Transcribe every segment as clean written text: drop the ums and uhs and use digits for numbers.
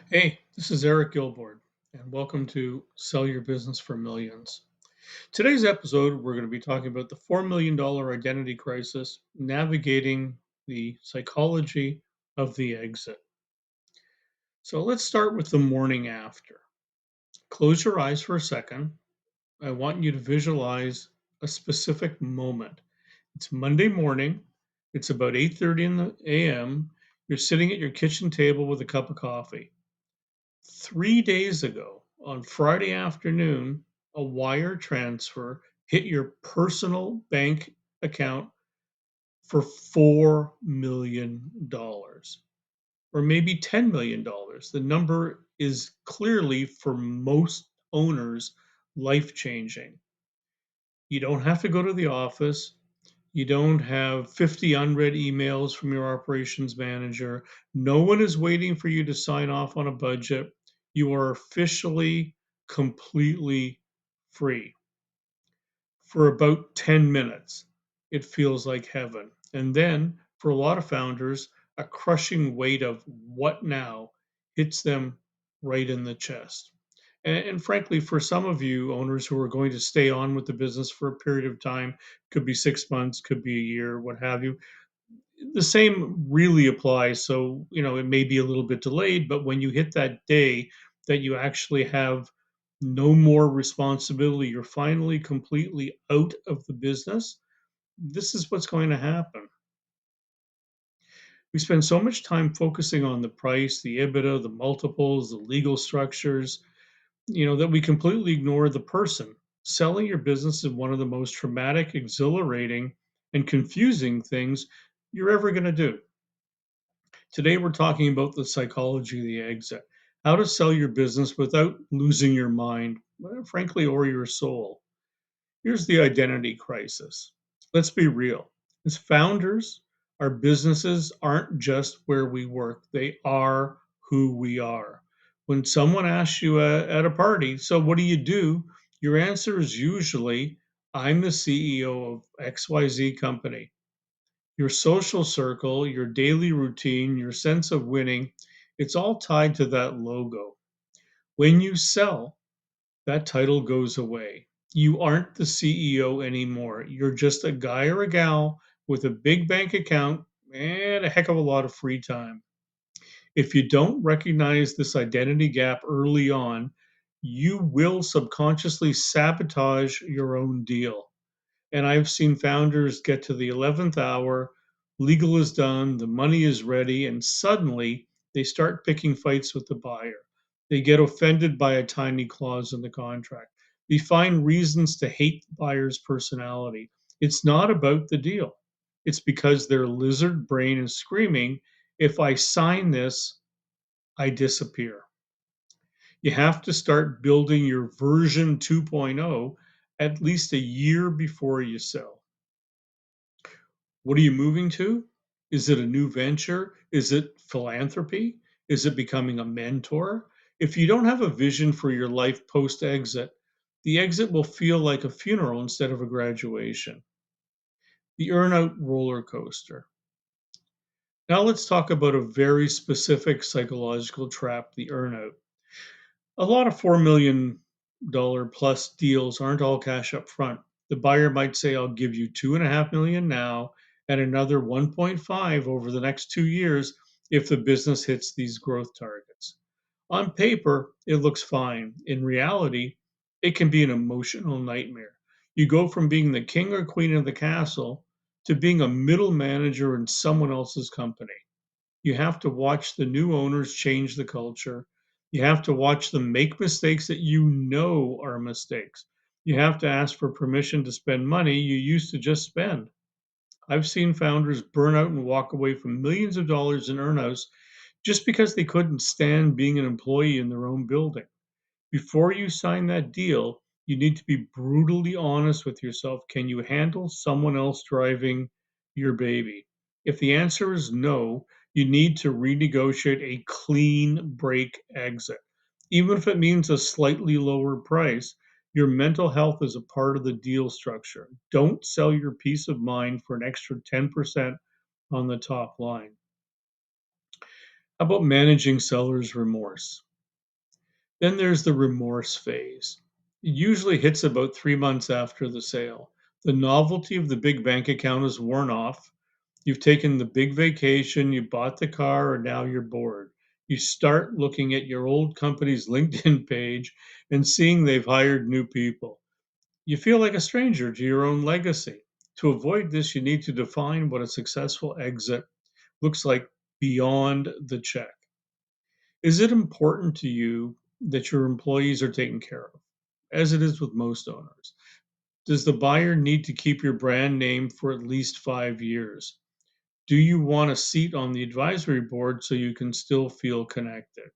Hey, this is Eric Gilbord, and welcome to Sell Your Business for Millions. Today's episode, we're going to be talking about the $4 million identity crisis, navigating the psychology of the exit. So let's start with the morning after. Close your eyes for a second. I want you to visualize a specific moment. It's Monday morning. It's about 8:30 in the a.m. You're sitting at your kitchen table with a cup of coffee. 3 days ago, on Friday afternoon, a wire transfer hit your personal bank account for $4 million, or maybe $10 million. The number is clearly, for most owners, life changing. You don't have to go to the office. You don't have 50 unread emails from your operations manager. No one is waiting for you to sign off on a budget. You are officially completely free for about 10 minutes. It feels like heaven. And then, for a lot of founders, a crushing weight of what now hits them right in the chest. And frankly, for some of you owners who are going to stay on with the business for a period of time, could be 6 months, could be a year, what have you, the same really applies. So, it may be a little bit delayed, but when you hit that day that you actually have no more responsibility, you're finally completely out of the business, this is what's going to happen. We spend so much time focusing on the price, the EBITDA, the multiples, the legal structures, that we completely ignore the person. Selling your business is one of the most traumatic, exhilarating, and confusing things you're ever going to do. Today, we're talking about the psychology of the exit, how to sell your business without losing your mind, frankly, or your soul. Here's the identity crisis. Let's be real. As founders, our businesses aren't just where we work, they are who we are. When someone asks you at a party, so what do you do? Your answer is usually, I'm the CEO of XYZ company. Your social circle, your daily routine, your sense of winning, it's all tied to that logo. When you sell, that title goes away. You aren't the CEO anymore. You're just a guy or a gal with a big bank account and a heck of a lot of free time. If you don't recognize this identity gap early on, you will subconsciously sabotage your own deal. And I've seen founders get to the 11th hour, legal is done, the money is ready, and suddenly they start picking fights with the buyer. They get offended by a tiny clause in the contract. They find reasons to hate the buyer's personality. It's not about the deal. It's because their lizard brain is screaming, if I sign this, I disappear. You have to start building your version 2.0 at least a year before you sell. What are you moving to? Is it a new venture? Is it philanthropy? Is it becoming a mentor? If you don't have a vision for your life post exit, the exit will feel like a funeral instead of a graduation. The earnout roller coaster. Now let's talk about a very specific psychological trap, the earnout. A lot of $4 million plus deals aren't all cash up front. The buyer might say, I'll give you 2.5 million now and another 1.5 over the next 2 years if the business hits these growth targets. On paper, it looks fine. In reality, it can be an emotional nightmare. You go from being the king or queen of the castle to being a middle manager in someone else's company. You have to watch the new owners change the culture. You have to watch them make mistakes that you know are mistakes. You have to ask for permission to spend money you used to just spend. I've seen founders burn out and walk away from millions of dollars in earnouts just because they couldn't stand being an employee in their own building. Before you sign that deal, you need to be brutally honest with yourself. Can you handle someone else driving your baby? If the answer is no, you need to renegotiate a clean break exit. Even if it means a slightly lower price, your mental health is a part of the deal structure. Don't sell your peace of mind for an extra 10% on the top line. How about managing seller's remorse? Then there's the remorse phase. It usually hits about 3 months after the sale. The novelty of the big bank account is worn off. You've taken the big vacation, you bought the car, and now you're bored. You start looking at your old company's LinkedIn page and seeing they've hired new people. You feel like a stranger to your own legacy. To avoid this, you need to define what a successful exit looks like beyond the check. Is it important to you that your employees are taken care of, as it is with most owners? Does the buyer need to keep your brand name for at least 5 years? Do you want a seat on the advisory board so you can still feel connected?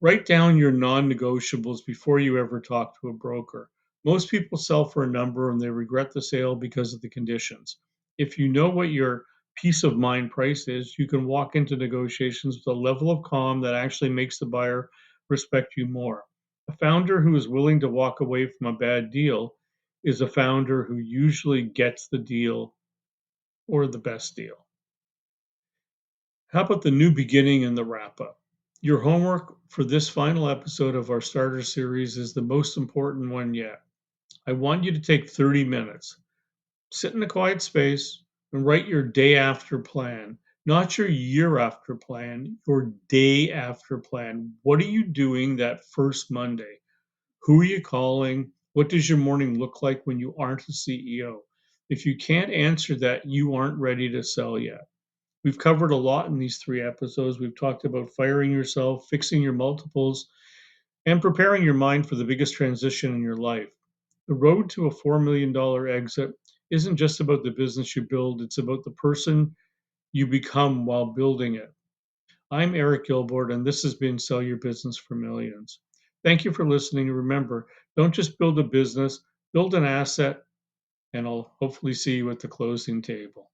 Write down your non negotiables before you ever talk to a broker. Most people sell for a number and they regret the sale because of the conditions. If you know what your peace of mind price is, you can walk into negotiations with a level of calm that actually makes the buyer respect you more. A founder who is willing to walk away from a bad deal is a founder who usually gets the deal or the best deal. How about the new beginning and the wrap up? Your homework for this final episode of our starter series is the most important one yet. I want you to take 30 minutes, sit in a quiet space, and write your day after plan, not your year after plan, your day after plan. What are you doing that first Monday? Who are you calling? What does your morning look like when you aren't a CEO? If you can't answer that, you aren't ready to sell yet. We've covered a lot in these 3 episodes. We've talked about firing yourself, fixing your multiples, and preparing your mind for the biggest transition in your life. The road to a $4 million exit isn't just about the business you build, it's about the person you become while building it. I'm Eric Gilbord, and this has been Sell Your Business for Millions. Thank you for listening. Remember, don't just build a business, build an asset, and I'll hopefully see you at the closing table.